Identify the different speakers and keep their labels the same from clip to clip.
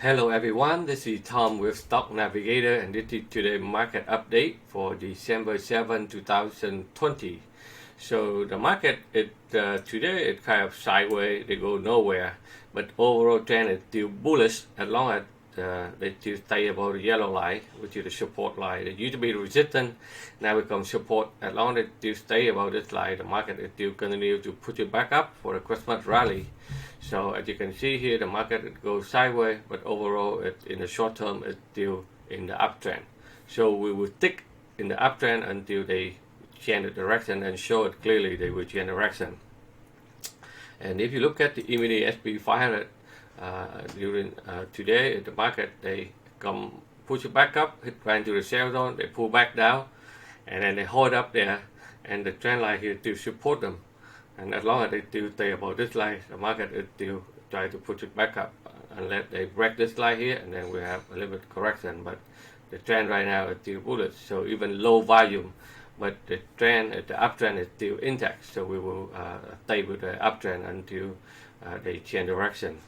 Speaker 1: Hello everyone, this is Tom with Stock Navigator, and this is today's market update for December 7, 2020. So the market today it kind of sideways, they go nowhere, but overall trend is still bullish as long as they still stay above the yellow line, which is the support line. It used to be resistance, now becomes support. As long as they still stay above this line, the market is still continue to push it back up for the Christmas rally. So as you can see here, the market goes sideways, but overall in the short term it's still in the uptrend. So we will stick in the uptrend until they change the direction and show it clearly they will change direction. And if you look at the immediate SP 500 during today, the market they come push it back up, hit right into the sell zone, they pull back down, and then they hold up there, and the trend line here to support them. And as long as they still stay above this line, the market is still try to push it back up unless they break this line here, and then we have a little bit correction. But the trend right now is still bullish, so even low volume, but the trend, the uptrend is still intact. So we will stay with the uptrend until they change direction.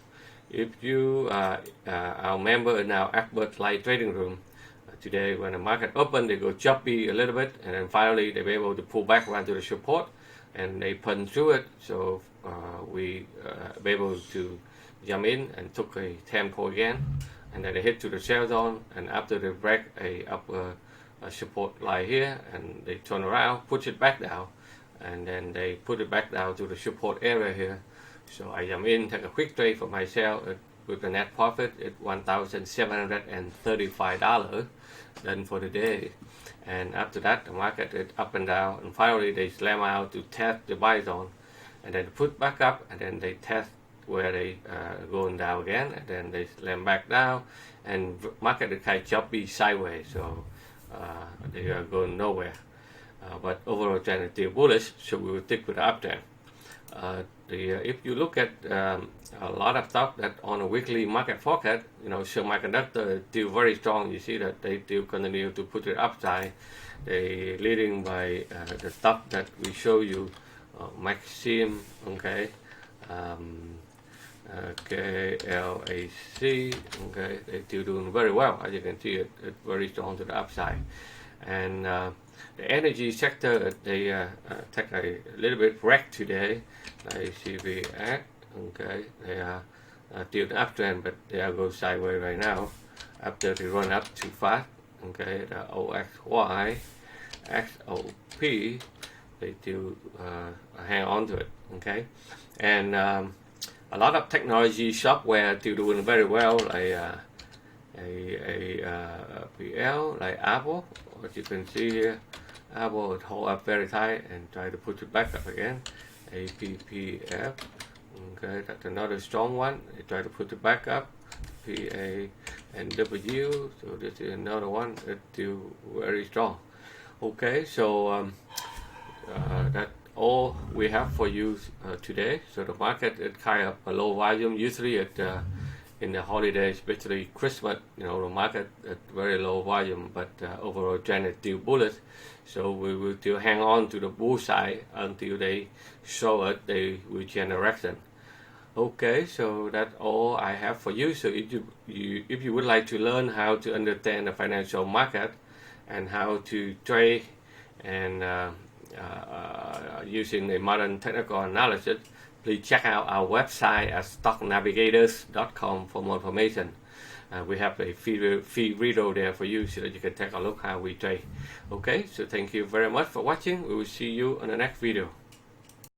Speaker 1: If you our member in our expert live trading room, today when the market open, they go choppy a little bit, and then finally they be able to pull back around to the support, and they punch through it. So we be able to jump in and took a tempo again, and then they hit to the sell zone, and after they break a upper support line here, and they turn around, push it back down, and then they put it back down to the support area here. So I jump in, take a quick trade for myself with a net profit at $1,735 then for the day. And after that, the market is up and down, and finally they slam out to test the buy zone, and then put back up, and then they test where they going down again, and then they slam back down, and market is kind of choppy sideways, so they are going nowhere. But overall trend is still bullish, so we will stick with the uptrend. If you look at a lot of stuff that on a weekly market forecast, semiconductor is still very strong. You see that they still continue to put it upside. They leading by the stuff that we show you, Maxim, okay, KLAC, okay, they're still doing very well. As you can see, it's very strong to the upside. And the energy sector, they take a little bit wreck today. Like CVX, okay, they are still the uptrend, but they are going sideways right now after they run up too fast. Okay, the OXY, XOP, they still hang on to it. Okay, and a lot of technology software still doing very well, like PL, like Apple. As you can see here, Apple would hold up very tight and try to push it back up again. APPF, okay, that's another strong one. They try to put it back up. PA and W, so this is another one that's still very strong. Okay, so that's all we have for you today. So the market is kind of a low volume. Usually in the holiday, especially Christmas, the market at very low volume, but overall trend is still bullish. So we will still hang on to the bull side until they show it they will change direction. Okay, so that's all I have for you. So if you would like to learn how to understand the financial market and how to trade and using a modern technical analysis, please check out our website at stocknavigators.com for more information. We have a free video there for you so that you can take a look how we trade. Okay, so thank you very much for watching. We will see you on the next video.